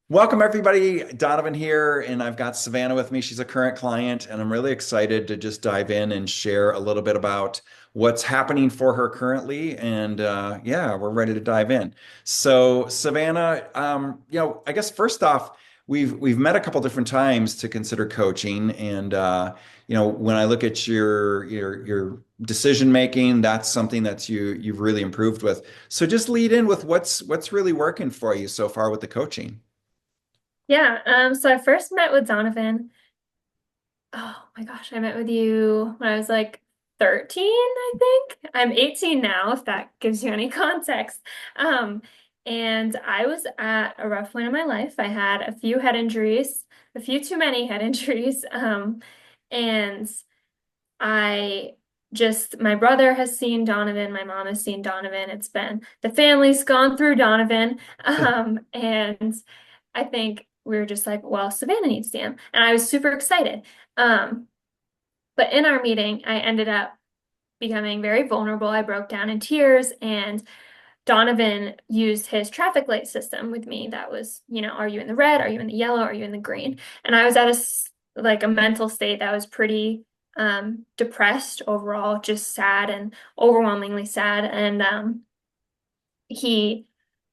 Welcome, everybody. Donovan here, and I've got Savannah with me. She's a current client, and I'm really excited to just dive in and share a little bit about what's happening for her currently. And yeah, we're ready to dive in. So, Savannah, I guess first off, we've met a couple different times to consider coaching, and when I look at your decision making, that's something that you've really improved with. So, just lead in with what's really working for you so far with the coaching. Yeah, so I first met with Donovan. Oh my gosh, I met with you when I was like 13, I think. I'm 18 now, if that gives you any context. Um, and I was at a rough point in my life. I had a few head injuries, a few too many head injuries. And I my brother has seen Donovan, my mom has seen Donovan. The family's gone through Donovan. And I think we were just like, well, Savannah needs to him. And I was super excited. Um, but in our meeting, I ended up becoming very vulnerable. I broke down in tears, and Donovan used his traffic light system with me. That was, are you in the red? Are you in the yellow? Are you in the green? And I was at like a mental state that was pretty depressed overall, just sad and overwhelmingly sad. And he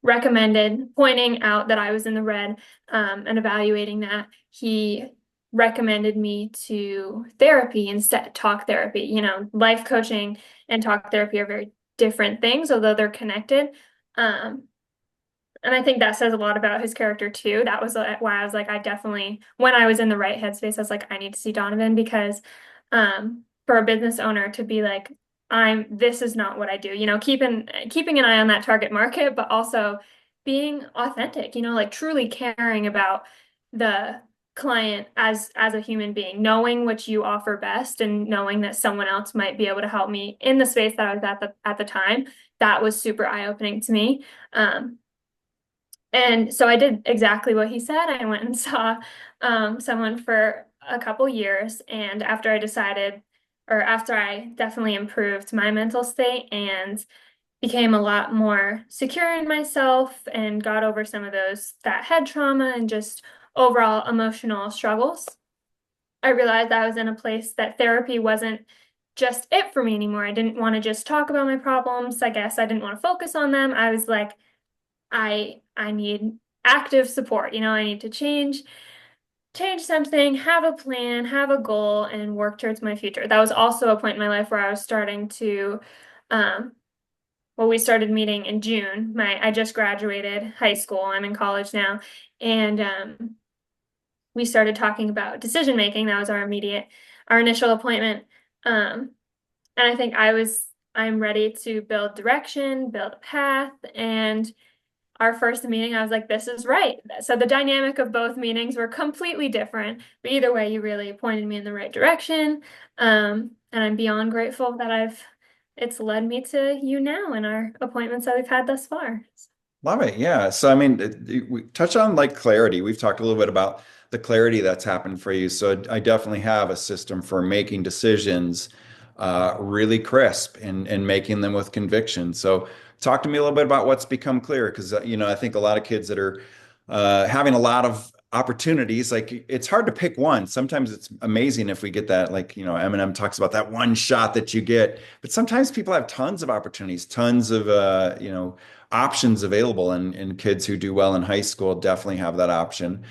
recommended pointing out that I was in the red, and evaluating that. He recommended me to therapy instead, talk therapy. Life coaching and talk therapy are very different things, although they're connected. Um, and I think that says a lot about his character too. That was why I was like, when I was in the right headspace, I was like, I need to see Donovan because for a business owner to be like, this is not what I do, keeping an eye on that target market, but also being authentic, like truly caring about the client as a human being, knowing what you offer best and knowing that someone else might be able to help me in the space that I was at the time. That was super eye-opening to me. And so I did exactly what he said. I went and saw someone for a couple years. And after I definitely improved my mental state and became a lot more secure in myself and got over some of that head trauma and just overall emotional struggles, I realized I was in a place that therapy wasn't just it for me anymore. I didn't want to just talk about my problems. I guess I didn't want to focus on them. I was like, I need active support. I need to change something, have a plan, have a goal, and work towards my future. That was also a point in my life where I was starting to, um, well, we started meeting in June. I just graduated high school. I'm in college now, and we started talking about decision making. That was our initial appointment. And I think I'm ready to build direction, build a path, and our first meeting, I was like, this is right. So the dynamic of both meetings were completely different. But either way, you really pointed me in the right direction. And I'm beyond grateful that it's led me to you now in our appointments that we've had thus far. Love it. Yeah. So, I mean, we touch on like clarity. We've talked a little bit about the clarity that's happened for you. So, I definitely have a system for making decisions really crisp and making them with conviction. So, talk to me a little bit about what's become clear because, I think a lot of kids that are having a lot of opportunities, like it's hard to pick one. Sometimes it's amazing if we get that, like, Eminem talks about that one shot that you get, but sometimes people have tons of opportunities, tons of, options available and kids who do well in high school definitely have that option.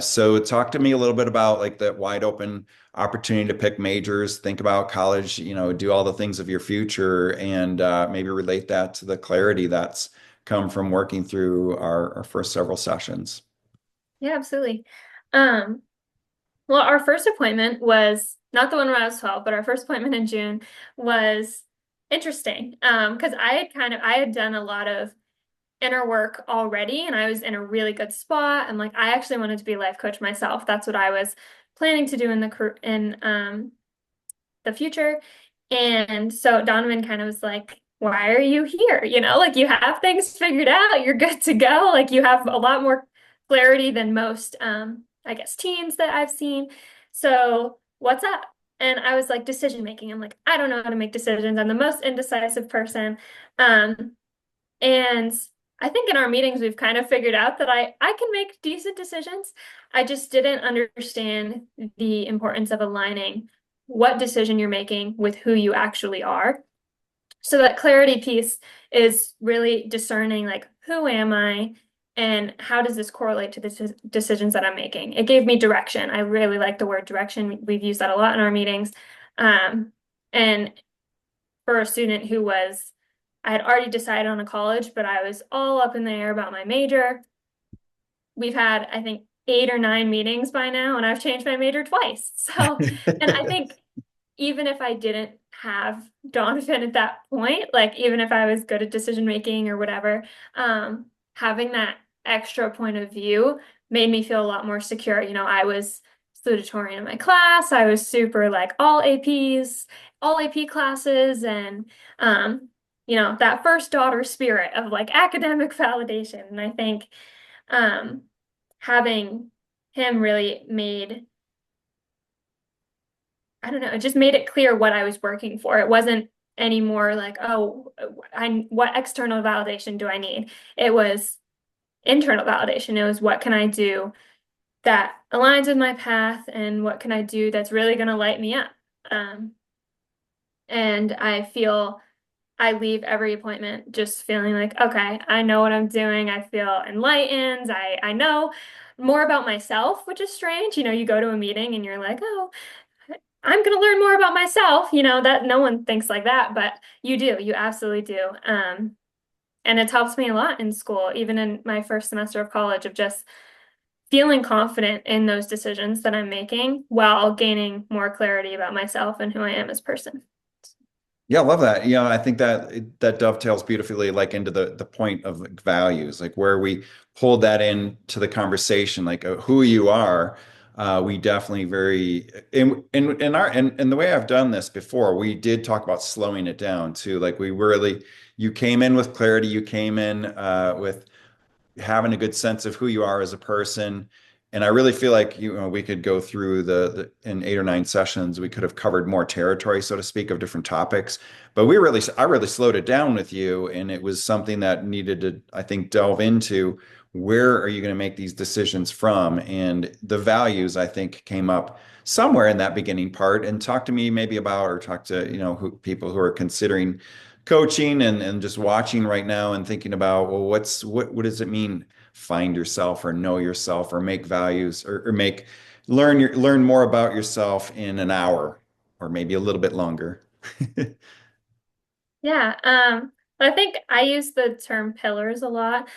So talk to me a little bit about like that wide open opportunity to pick majors, think about college, do all the things of your future and maybe relate that to the clarity that's come from working through our first several sessions. Yeah, absolutely. Um, well, our first appointment was not the one when I was 12, but our first appointment in June was interesting. Because I had done a lot of inner work already and I was in a really good spot. And like I actually wanted to be a life coach myself. That's what I was planning to do in the future. And so Donovan kind of was like, why are you here? Like you have things figured out, you're good to go. Like you have a lot more clarity than most I guess teens that I've seen. So what's up? And I was like, decision making. I'm like, I don't know how to make decisions. I'm the most indecisive person. And I think in our meetings we've kind of figured out that I can make decent decisions. I just didn't understand the importance of aligning what decision you're making with who you actually are. So that clarity piece is really discerning like who am I and how does this correlate to the decisions that I'm making? It gave me direction. I really like the word direction. We've used that a lot in our meetings. And for a student who was, I had already decided on a college, but I was all up in the air about my major. We've had, I think, 8 or 9 meetings by now, and I've changed my major twice. So, and I think even if I didn't have Donovan at that point, like even if I was good at decision making or whatever, having that extra point of view made me feel a lot more secure. I was salutatorian in my class. I was super like all APs, all AP classes, and that first daughter spirit of like academic validation. And I think um, having him really made I don't know, it just made it clear what I was working for. It wasn't anymore like, oh, what external validation do I need? It was internal validation. It was what can I do that aligns with my path and what can I do that's really going to light me up. Um, and I feel I leave every appointment just feeling like, okay, I know what I'm doing. I feel enlightened. I know more about myself, which is strange. You go to a meeting and you're like, oh, I'm going to learn more about myself, that no one thinks like that, but you do, you absolutely do. And it's helped me a lot in school, even in my first semester of college, of just feeling confident in those decisions that I'm making while gaining more clarity about myself and who I am as a person. Yeah, I love that. I think that dovetails beautifully like into the point of like, values, like where we pulled that into the conversation, like who you are. We definitely very in the way I've done this before, we did talk about slowing it down too. Like we really, you came in with clarity, you came in with having a good sense of who you are as a person. And I really feel like we could go through the in 8 or 9 sessions, we could have covered more territory, so to speak, of different topics. But I really slowed it down with you, and it was something that needed to, I think, delve into where are you going to make these decisions from? And the values, I think, came up somewhere in that beginning part. And talk to me maybe about, or talk to, people who are considering coaching and just watching right now and thinking about, well, what does it mean find yourself or know yourself or make values or make learn more about yourself in an hour or maybe a little bit longer. Yeah, I think I use the term pillars a lot.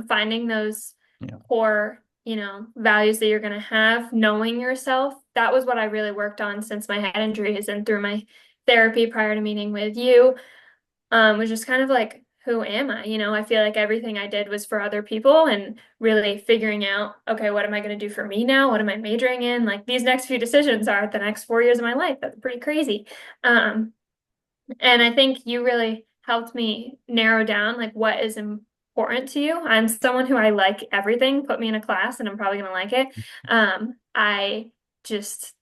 Finding those Yeah. core, values that you're going to have, knowing yourself. That was what I really worked on since my head injuries and through my therapy prior to meeting with you. Was just kind of like, who am I? I feel like everything I did was for other people and really figuring out, okay, what am I going to do for me now? What am I majoring in? Like these next few decisions are the next 4 years of my life. That's pretty crazy. And I think you really helped me narrow down like what is important to you. I'm someone who I like everything. Put me in a class and I'm probably going to like it. I just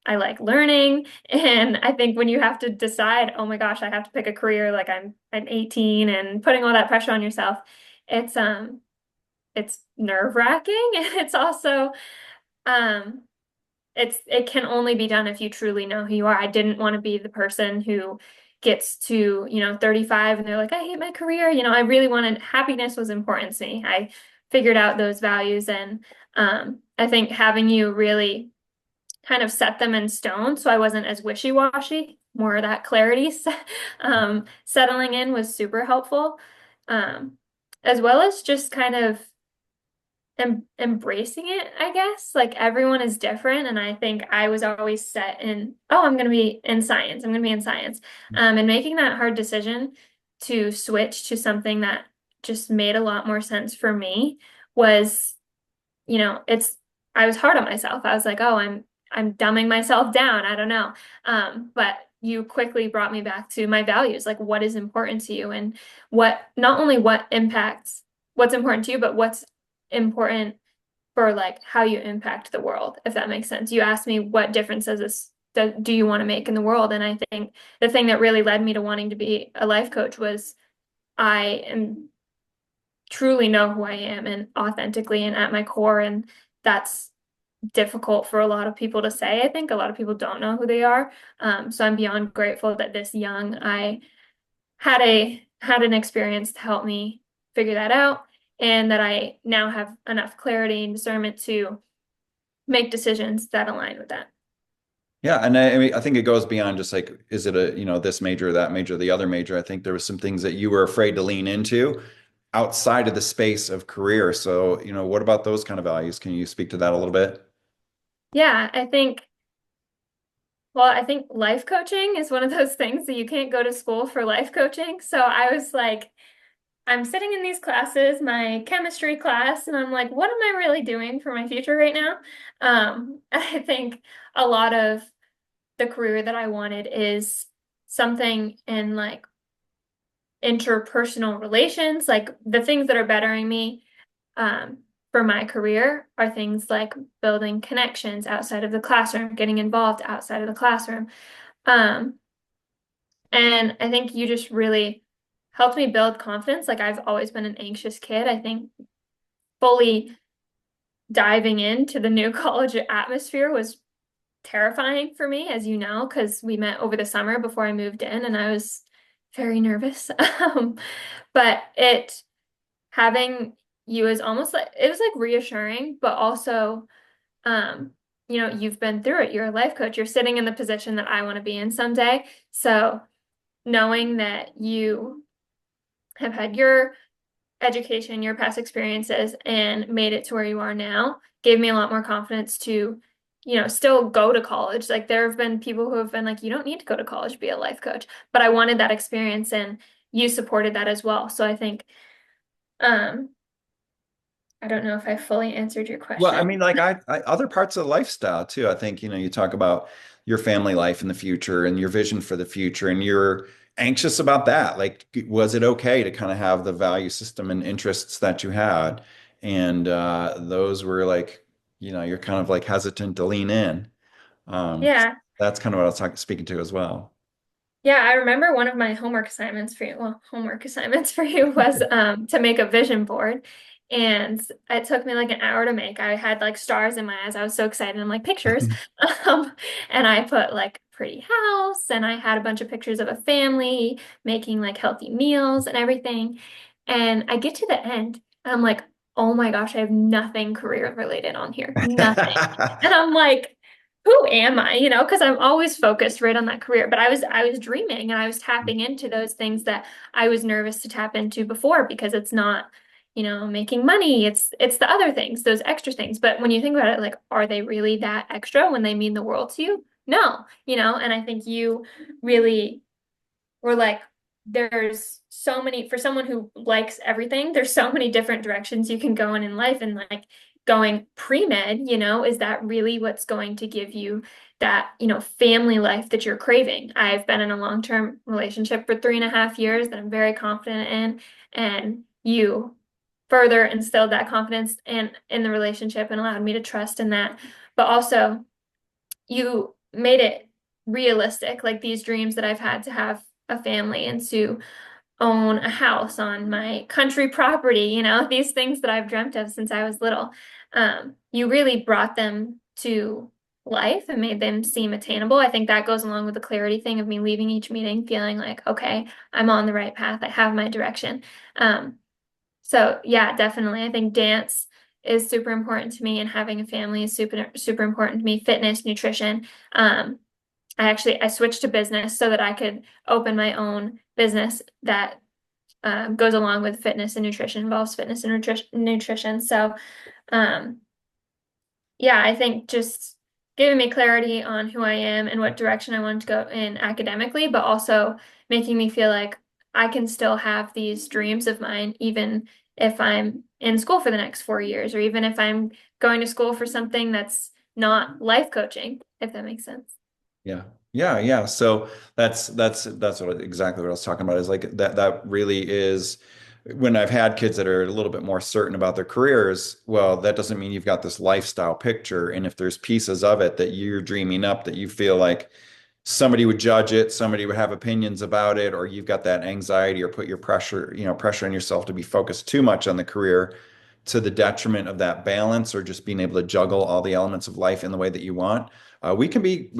I like learning. And I think when you have to decide, oh my gosh, I have to pick a career like I'm 18 and putting all that pressure on yourself, it's it's nerve-wracking. It's also um it can only be done if you truly know who you are. I didn't want to be the person who gets to, 35 and they're like, I hate my career. I really wanted happiness was important to me. I figured out those values and I think having you really kind of set them in stone so I wasn't as wishy-washy, more of that clarity settling in was super helpful. Um, as well as just kind of embracing it, I guess. Like everyone is different, and I think I was always set in, oh, I'm going to be in science. I'm going to be in science. And making that hard decision to switch to something that just made a lot more sense for me was, it's I was hard on myself. I was like, oh, I'm dumbing myself down. I don't know. But you quickly brought me back to my values, like what is important to you and what not only what impacts what's important to you, but what's important for like how you impact the world, if that makes sense. You asked me what difference do you want to make in the world? And I think the thing that really led me to wanting to be a life coach was I am truly know who I am and authentically and at my core. And that's difficult for a lot of people to say. I think a lot of people don't know who they are. So I'm beyond grateful that this young I had an experience to help me figure that out, and that I now have enough clarity and discernment to make decisions that align with that. Yeah, and I mean, I think it goes beyond just like, is it a, this major, that major, the other major? I think there was some things that you were afraid to lean into outside of the space of career. So, what about those kind of values? Can you speak to that a little bit? Yeah, I think life coaching is one of those things that you can't go to school for life coaching. So I was like, I'm sitting in these classes, my chemistry class, and I'm like, what am I really doing for my future right now? I think a lot of the career that I wanted is something in like interpersonal relations, like the things that are bettering me um, for my career are things like building connections outside of the classroom, getting involved outside of the classroom. Um, and I think you just really helped me build confidence. Like I've always been an anxious kid. I think fully diving into the new college atmosphere was terrifying for me, as you know, because we met over the summer before I moved in and I was very nervous. But having you is almost like, it was like reassuring, but also, um, you've been through it. You're a life coach. You're sitting in the position that I want to be in someday. So knowing that you have had your education, your past experiences, and made it to where you are now gave me a lot more confidence to, still go to college. Like there have been people who have been like, you don't need to go to college to be a life coach. But I wanted that experience and you supported that as well. So I think, um, I don't know if I fully answered your Well, I question. mean, like other parts of the lifestyle too. I think, you talk about your family life in the future and your vision for the future, and you're anxious about that. Like, was it okay to kind of have the value system and interests that you had? And those were like, you're kind of like hesitant to lean in. Yeah. That's kind of what I was speaking to as well. Yeah, I remember one of my homework assignments for you was to make a vision board. And it took me like an hour to make. I had like stars in my eyes. I was so excited. I'm like, pictures. Um, and I put like pretty house and I had a bunch of pictures of a family making like healthy meals and everything. And I get to the end and I'm like, oh my gosh, I have nothing career related on here. Nothing. And I'm like, who am I? Because I'm always focused right on that career. But I was dreaming and I was tapping into those things that I was nervous to tap into before because it's not, making money. It's the other things, those extra things. But when you think about it, like, are they really that extra when they mean the world to you? No, and I think you really were like, there's so many for someone who likes everything, there's so many different directions you can go in life. And like going pre-med, is that really what's going to give you that, family life that you're craving? I've been in a long-term relationship for 3.5 years that I'm very confident in, and you further instilled that confidence and in the relationship and allowed me to trust in that. But also you made it realistic, like these dreams that I've had to have a family and to own a house on my country property, these things that I've dreamt of since I was little. You really brought them to life and made them seem attainable. I think that goes along with the clarity thing of me leaving each meeting feeling like, okay, I'm on the right path. I have my direction. So yeah, definitely. I think dance is super important to me and having a family is super, super important to me. Fitness, nutrition. I switched to business so that I could open my own business that goes along with fitness and nutrition, involves fitness and nutrition. So, um, yeah, I think just giving me clarity on who I am and what direction I want to go in academically, but also making me feel like I can still have these dreams of mine, even if I'm in school for the next 4 years, or even if I'm going to school for something that's not life coaching, if that makes sense. Yeah. Yeah, yeah. So that's exactly what I was talking about, is like that really is when I've had kids that are a little bit more certain about their careers, well, that doesn't mean you've got this lifestyle picture. And if there's pieces of it that you're dreaming up that you feel like somebody would judge it, somebody would have opinions about it, or you've got that anxiety or put your pressure, pressure on yourself to be focused too much on the career to the detriment of that balance or just being able to juggle all the elements of life in the way that you want. We can be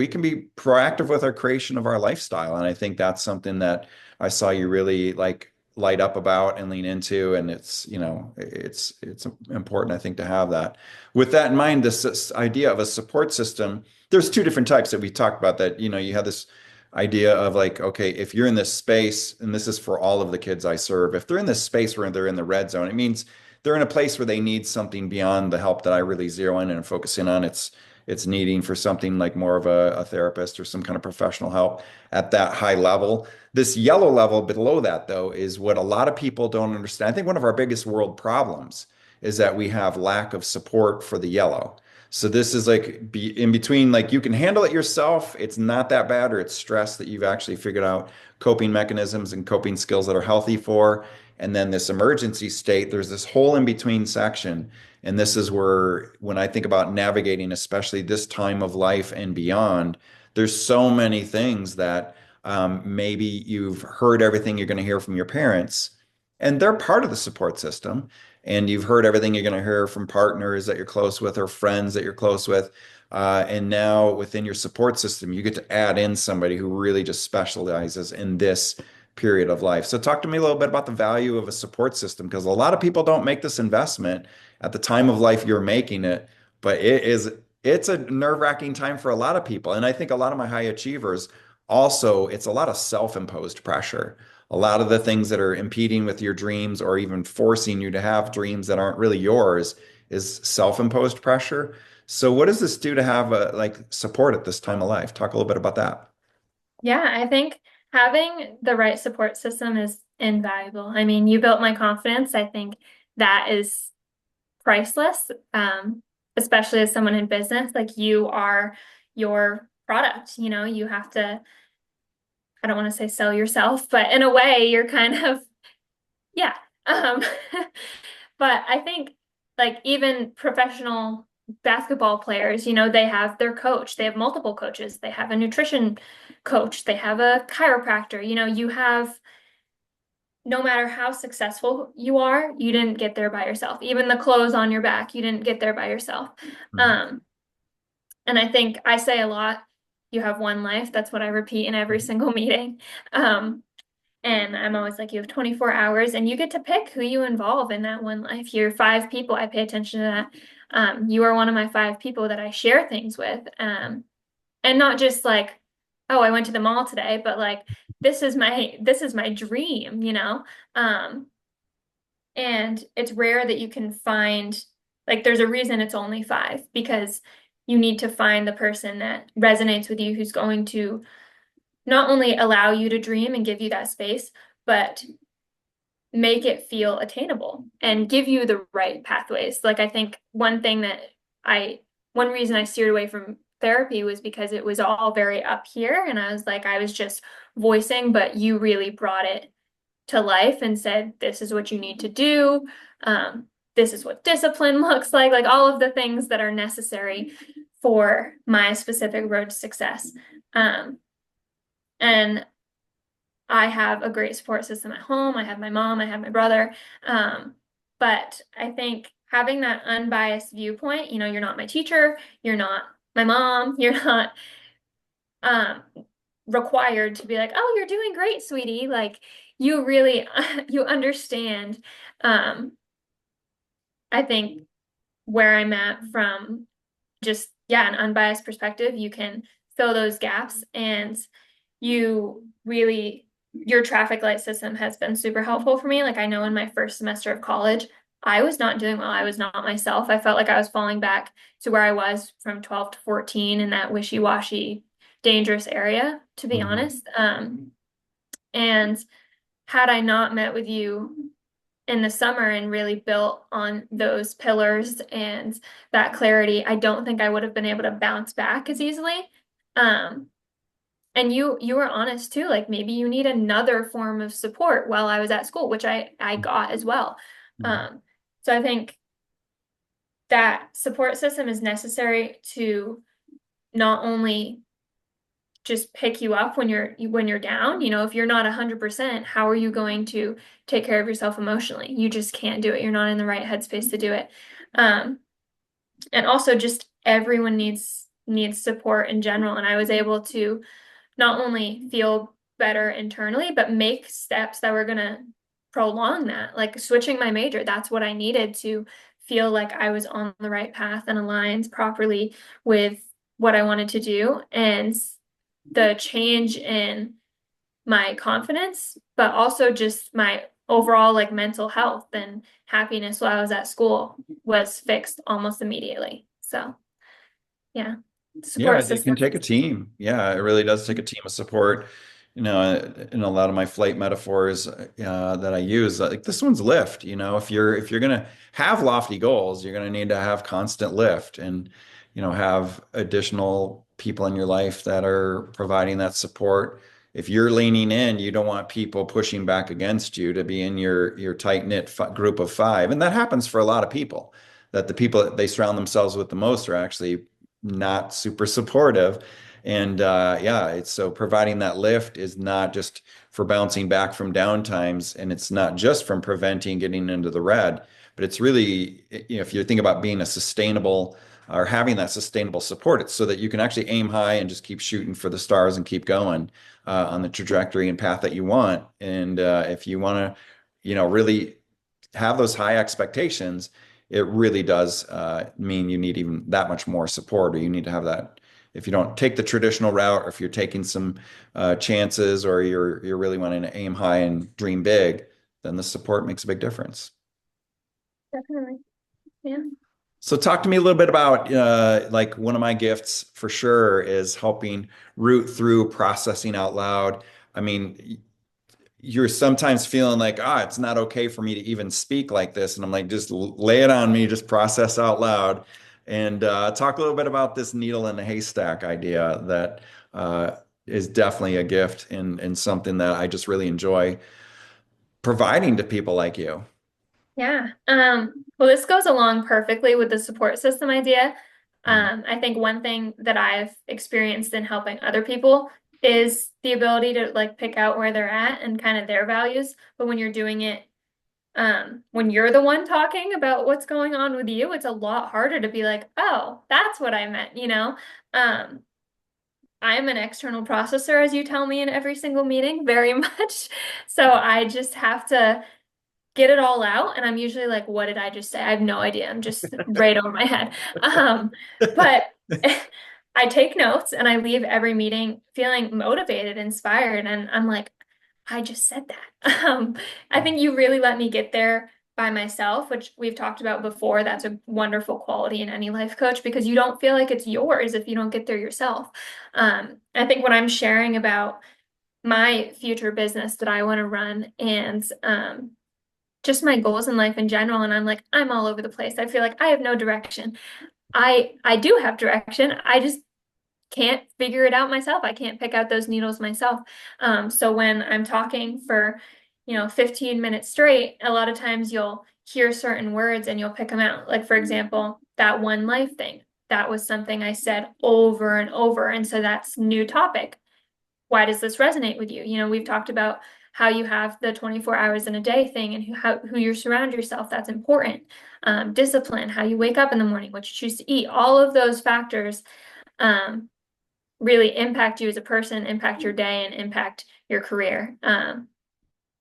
proactive with our creation of our lifestyle. And I think that's something that I saw you really like light up about and lean into. And it's important, I think, to have that. With that in mind, this idea of a support system, there's two different types that we talked about that, you have this idea of like, okay, if you're in this space, and this is for all of the kids I serve, if they're in this space where they're in the red zone, it means they're in a place where they need something beyond the help that I really zero in and focus in on. It's needing for something like more of a therapist or some kind of professional help at that high level. This yellow level below that, though, is what a lot of people don't understand. I think one of our biggest world problems is that we have lack of support for the yellow. So this is like be in between, like you can handle it yourself. It's not that bad, or it's stress that you've actually figured out coping mechanisms and coping skills that are healthy for. And then this emergency state, there's this whole in between section. And this is where, when I think about navigating, especially this time of life and beyond, there's so many things that maybe you've heard everything you're going to hear from your parents, and they're part of the support system. And you've heard everything you're going to hear from partners that you're close with or friends that you're close with. And now within your support system, you get to add in somebody who really just specializes in this period of life. So talk to me a little bit about the value of a support system, because a lot of people don't make this investment at the time of life you're making it, but it's a nerve-wracking time for a lot of people. And I think a lot of my high achievers also, it's a lot of self-imposed pressure. A lot of the things that are impeding with your dreams or even forcing you to have dreams that aren't really yours is self-imposed pressure. So what does this do to have like support at this time of life? Talk a little bit about that. Yeah, I think having the right support system is invaluable. I mean, you built my confidence. I think that is priceless, especially as someone in business. Like you are your product, you have to, I don't want to say sell yourself, but in a way, you're kind of, yeah. Um, but I think like even professional basketball players, they have their coach, they have multiple coaches, they have a nutrition coach, they have a chiropractor, you have no matter how successful you are, you didn't get there by yourself. Even the clothes on your back, you didn't get there by yourself. Mhm. Um, and I think I say a lot, you have one life. That's what I repeat in every single meeting. Um, and I'm always like, you have 24 hours and you get to pick who you involve in that one life. You're five people. I pay attention to that. You are one of my five people that I share things with. And not just like, oh, I went to the mall today, but like, this is my dream, Um, and it's rare that you can find, like, there's a reason it's only five because you need to find the person that resonates with you, who's going to not only allow you to dream and give you that space, but make it feel attainable and give you the right pathways. Like, I think one reason I steered away from therapy was because it was all very up here. And I was like, I was just voicing, but you really brought it to life and said, this is what you need to do. This is what discipline looks like all of the things that are necessary for my specific road to success. And I have a great support system at home. I have my mom, I have my brother. But I think having that unbiased viewpoint, you're not my teacher, you're not my mom, you're not um, required to be like, oh, you're doing great, sweetie. Like you really, you understand, um, I think where I'm at from just, yeah, an unbiased perspective, you can fill those gaps and you really, your traffic light system has been super helpful for me. Like I know in my first semester of college, I was not doing well. I was not myself. I felt like I was falling back to where I was from 12 to 14 in that wishy-washy, dangerous area, to be Mhm. honest. And had I not met with you in the summer and really built on those pillars and that clarity, I don't think I would have been able to bounce back as easily. Um, and you were honest too, like maybe you need another form of support while I was at school, which I got as well. Mhm. Um, so I think that support system is necessary to not only just pick you up when you're down. You know, if you're not 100%, how are you going to take care of yourself emotionally? You just can't do it. You're not in the right headspace to do it. Um, and also just everyone needs support in general. And I was able to not only feel better internally, but make steps that were gonna prolong that. Like switching my major, that's what I needed to feel like I was on the right path and aligned properly with what I wanted to do. And the change in my confidence, but also just my overall like mental health and happiness while I was at school was fixed almost immediately. So yeah, Yeah, support it can system. take a team. Yeah, it really does take a team of support. In a lot of my flight metaphors that I use, like this one's lift. If you're gonna have lofty goals, you're gonna need to have constant lift and have additional people in your life that are providing that support. If you're leaning in, you don't want people pushing back against you to be in your tight-knit group of five. And that happens for a lot of people, that the people that they surround themselves with the most are actually not super supportive. And yeah, it's so providing that lift is not just for bouncing back from down times, and it's not just from preventing getting into the red, but it's really, if you think about being a sustainable or having that sustainable support, it's so that you can actually aim high and just keep shooting for the stars and keep going on the trajectory and path that you want. And if you want to, really have those high expectations, it really does mean you need even that much more support, or you need to have that. If you don't take the traditional route, or if you're taking some chances, or you're really wanting to aim high and dream big, then the support makes a big difference. Definitely. Yeah. So talk to me a little bit about like one of my gifts for sure is helping root through processing out loud. I mean, you're sometimes feeling like, it's not okay for me to even speak like this. And I'm like, just lay it on me, just process out loud. And talk a little bit about this needle in the haystack idea that is definitely a gift and something that I just really enjoy providing to people like you. Yeah. Well, this goes along perfectly with the support system idea. Mm. I think one thing that I've experienced in helping other people is the ability to like pick out where they're at and kind of their values. But when you're doing it, when you're the one talking about what's going on with you, it's a lot harder to be like, oh, that's what I meant, you know? Um, I'm an external processor, as you tell me in every single meeting, very much. So I just have to get it all out. And I'm usually like, what did I just say? I have no idea. I'm just right over my head. But I take notes and I leave every meeting feeling motivated, inspired. And I'm like, I just said that. I think you really let me get there by myself, which we've talked about before. That's a wonderful quality in any life coach because you don't feel like it's yours if you don't get there yourself. I think when I'm sharing about my future business that I want to run and just my goals in life in general, and I'm like, I'm all over the place. I feel like I have no direction. I do have direction. I just can't figure it out myself. I can't pick out those needles myself. So when I'm talking for, 15 minutes straight, a lot of times you'll hear certain words and you'll pick them out. Like, for example, that one life thing. That was something I said over and over. And so that's new topic. Why does this resonate with you? You know, we've talked about how you have the 24 hours in a day thing and who you surround yourself. That's important. Discipline, how you wake up in the morning, what you choose to eat, all of those factors um, really impact you as a person, impact your day, and impact your career.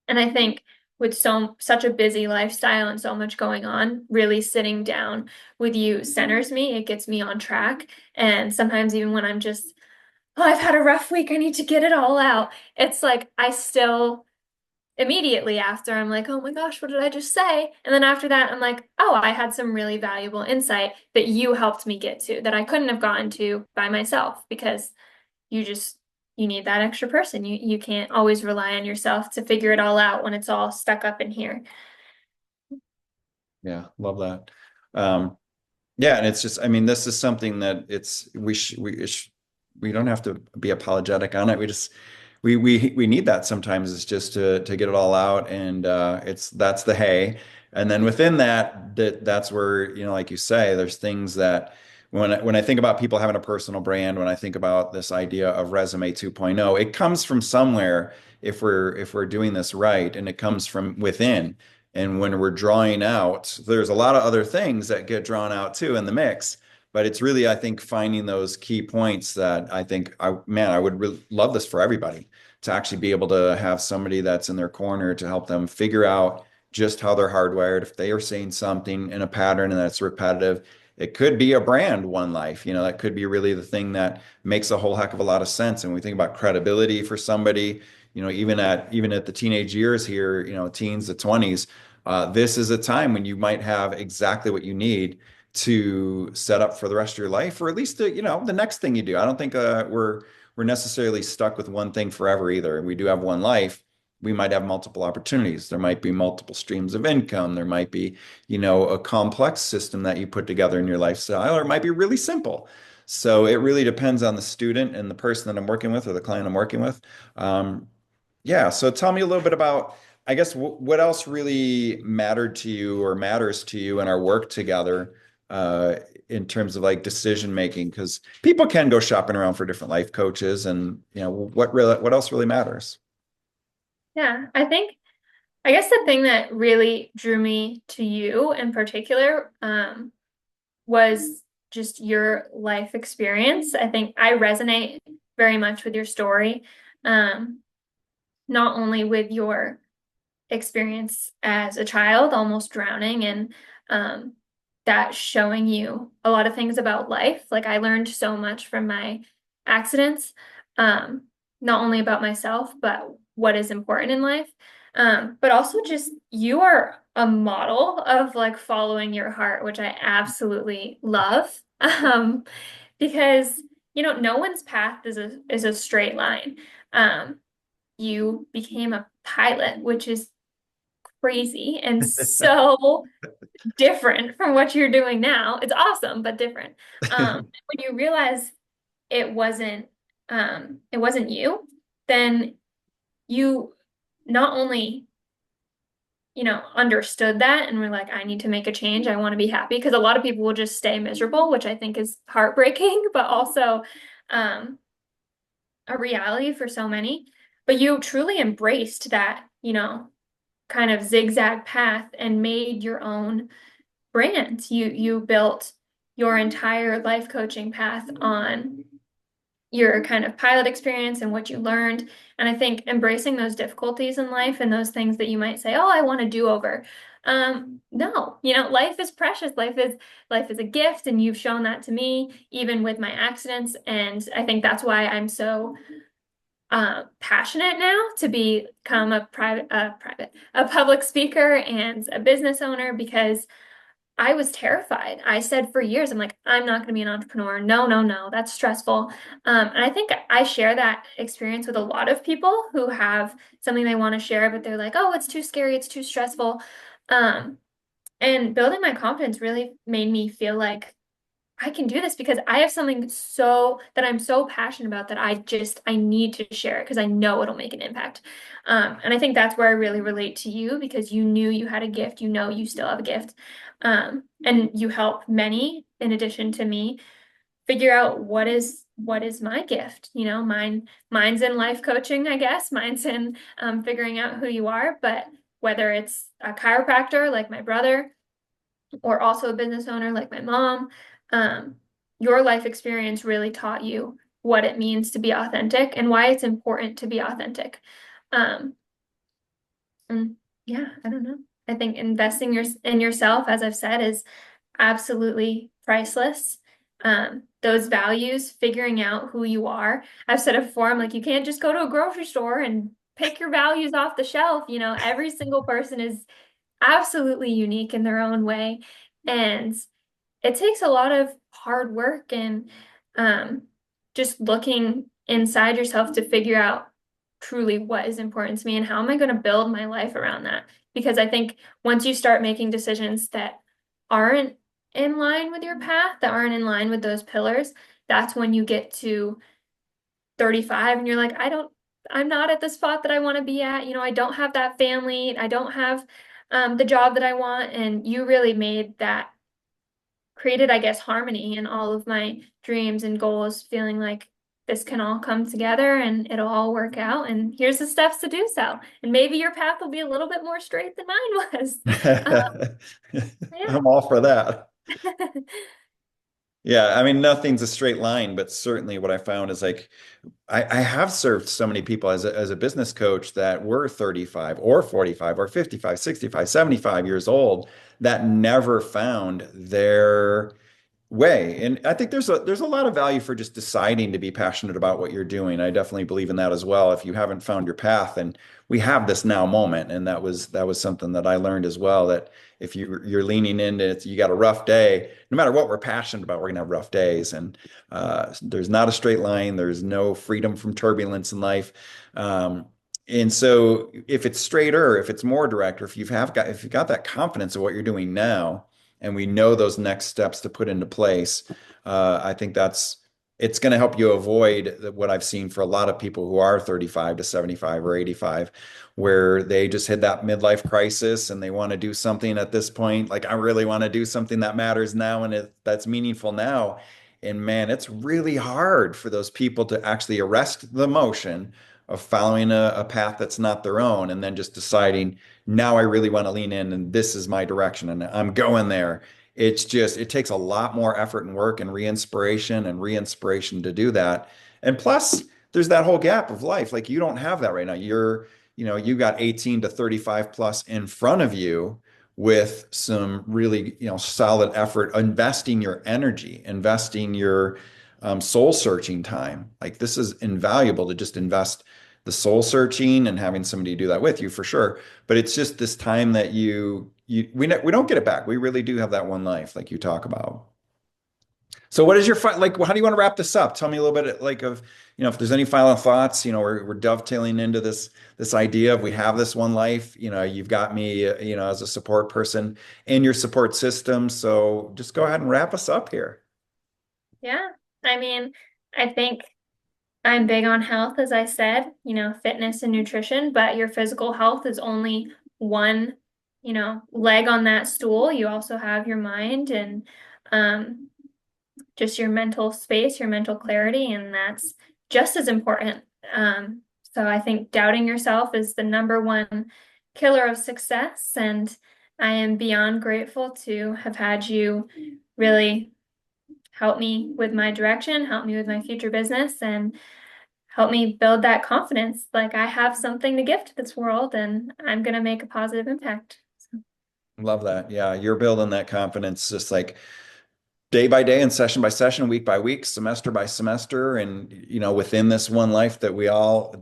And I think with such a busy lifestyle and so much going on, really sitting down with you centers me. It gets me on track. And sometimes even when I'm just, oh, I've had a rough week, I need to get it all out. It's like I still immediately after I'm like, oh my gosh, what did I just say? And then after that, I'm like, oh, I had some really valuable insight that you helped me get to that I couldn't have gotten to by myself because you just you need that extra person. You can't always rely on yourself to figure it all out when it's all stuck up in here. Yeah, love that. Um, Yeah, and it's just, I mean, this is something that we don't have to be apologetic on it. We need that sometimes. It's just to get it all out, and that's the hay. And then within that, that's where, like you say, there's things that when I think about people having a personal brand, when I think about this idea of resume 2.0, it comes from somewhere if we're doing this right, and it comes from within. And when we're drawing out, there's a lot of other things that get drawn out too in the mix. But it's really, I think, finding those key points that I think, I would really love this for everybody to actually be able to have somebody that's in their corner to help them figure out just how they're hardwired. If they are saying something in a pattern and that's repetitive, it could be a brand, one life. That could be really the thing that makes a whole heck of a lot of sense. And we think about credibility for somebody, even at the teenage years here, teens to 20s, this is a time when you might have exactly what you need to set up for the rest of your life, or at least the next thing you do. I don't think we're necessarily stuck with one thing forever either. We do have one life. We might have multiple opportunities. There might be multiple streams of income. There might be, a complex system that you put together in your lifestyle, or it might be really simple. So it really depends on the student and the person that I'm working with or the client I'm working with. Yeah. So tell me a little bit about, I guess, what else really mattered to you or matters to you in our work together, uh, in terms of like decision making, because people can go shopping around for different life coaches, and what else really matters. Yeah, I guess the thing that really drew me to you in particular, was just your life experience. I think I resonate very much with your story, um, not only with your experience as a child, almost drowning, and um, that showing you a lot of things about life. Like I learned so much from my accidents, um, not only about myself, but what is important in life. But also just you are a model of like following your heart, which I absolutely love. Because no one's path is a straight line. Um, you became a pilot, which is crazy and so different from what you're doing now. It's awesome, but different. When you realize it wasn't you, then you not only, understood that and were like, I need to make a change. I want to be happy. Because a lot of people will just stay miserable, which I think is heartbreaking, but also um, a reality for so many. But you truly embraced that, kind of zigzag path and made your own brand. You built your entire life coaching path on your kind of pilot experience and what you learned. And I think embracing those difficulties in life and those things that you might say, oh, I want to do over. No, life is precious. Life is a gift, and you've shown that to me, even with my accidents. And I think that's why I'm so passionate now to become a public speaker and a business owner, because I was terrified. I said for years, I'm like, I'm not going to be an entrepreneur. No, no, no, that's stressful. And I think I share that experience with a lot of people who have something they want to share, but they're like, oh, it's too scary, it's too stressful. Um, and building my confidence really made me feel like I can do this because I have something so that I'm so passionate about that I need to share it because I know it'll make an impact. And I think that's where I really relate to you, because you knew you had a gift, you still have a gift. And you help many in addition to me figure out what is my gift. Mine's in life coaching, I guess. Mine's in figuring out who you are, but whether it's a chiropractor like my brother, or also a business owner like my mom, um, your life experience really taught you what it means to be authentic and why it's important to be authentic. Um, and yeah, I don't know. I think investing in yourself, as I've said, is absolutely priceless. Those values, figuring out who you are. I've said it before, I'm like, you can't just go to a grocery store and pick your values off the shelf. Every single person is absolutely unique in their own way. And it takes a lot of hard work and um, just looking inside yourself to figure out truly what is important to me and how am I going to build my life around that. Because I think once you start making decisions that aren't in line with your path, that aren't in line with those pillars, that's when you get to 35 and you're like, I'm not at the spot that I want to be at. I don't have that family. I don't have the job that I want. And you really made that created, I guess, harmony in all of my dreams and goals, feeling like this can all come together and it'll all work out. And here's the steps to do so. And maybe your path will be a little bit more straight than mine was. Uh, I'm all for that. yeah. Yeah, I mean, nothing's a straight line, but certainly what I found is like I have served so many people as a business coach that were 35 or 45 or 55, 65, 75 years old that never found their way. And I think there's a lot of value for just deciding to be passionate about what you're doing. I definitely believe in that as well. If you haven't found your path, and we have this now moment, and that was something that I learned as well, that if you're leaning into it, you got a rough day, no matter what we're passionate about, we're gonna have rough days. And there's not a straight line. There's no freedom from turbulence in life. And so if it's straighter, if it's more direct, or if you've got that confidence of what you're doing now, and we know those next steps to put into place, I think it's going to help you avoid what I've seen for a lot of people who are 35 to 75 or 85, where they just hit that midlife crisis and they want to do something at this point. Like, I really want to do something that matters now and that's meaningful now. And man, it's really hard for those people to actually arrest the motion of following a path that's not their own and then just deciding, now I really want to lean in and this is my direction and I'm going there. It takes a lot more effort and work and re-inspiration to do that. And plus, there's that whole gap of life. Like, you don't have that right now. You got 18 to 35 plus in front of you with some really, solid effort, investing your energy, investing your soul searching time. Like, this is invaluable to just invest the soul searching and having somebody do that with you for sure. But it's just this time that we don't get it back. We really do have that one life, like you talk about. So what is your like? How do you want to wrap this up? Tell me a little bit like of, if there's any final thoughts. We're dovetailing into this idea of we have this one life. You've got me, as a support person in your support system. So just go ahead and wrap us up here. Yeah. I mean, I think I'm big on health, as I said, fitness and nutrition, but your physical health is only one, leg on that stool. You also have your mind and um, just your mental space, your mental clarity, and that's just as important. So I think doubting yourself is the number one killer of success, and I am beyond grateful to have had you really help me with my direction, help me with my future business, and help me build that confidence. Like, I have something to give to this world, and I'm going to make a positive impact. So, Love that. Yeah, you're building that confidence just like day by day and session by session, week by week, semester by semester, and within this one life that we all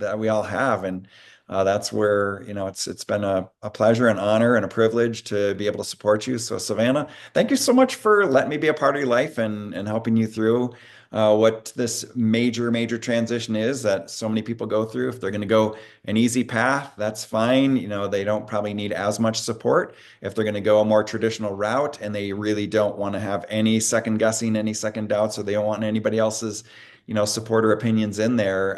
have. And that's where it's been a pleasure, an honor, and a privilege to be able to support you. So Savannah, thank you so much for letting me be a part of your life and helping you through what this major transition is that so many people go through. If they're going to go an easy path, that's fine. They don't probably need as much support. If they're going to go a more traditional route and they really don't want to have any second guessing, any second doubts, or they don't want anybody else's, support or opinions in there,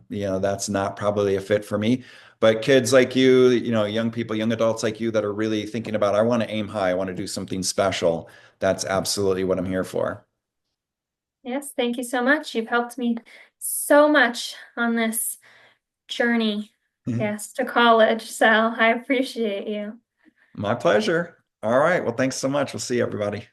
that's not probably a fit for me. But kids like you, young people, young adults like you that are really thinking about, I want to aim high, I want to do something special. That's absolutely what I'm here for. yes, thank you so much. You've helped me so much on this journey, yes, to college. So I appreciate you. My pleasure. All right. Well, thanks so much. We'll see you, everybody.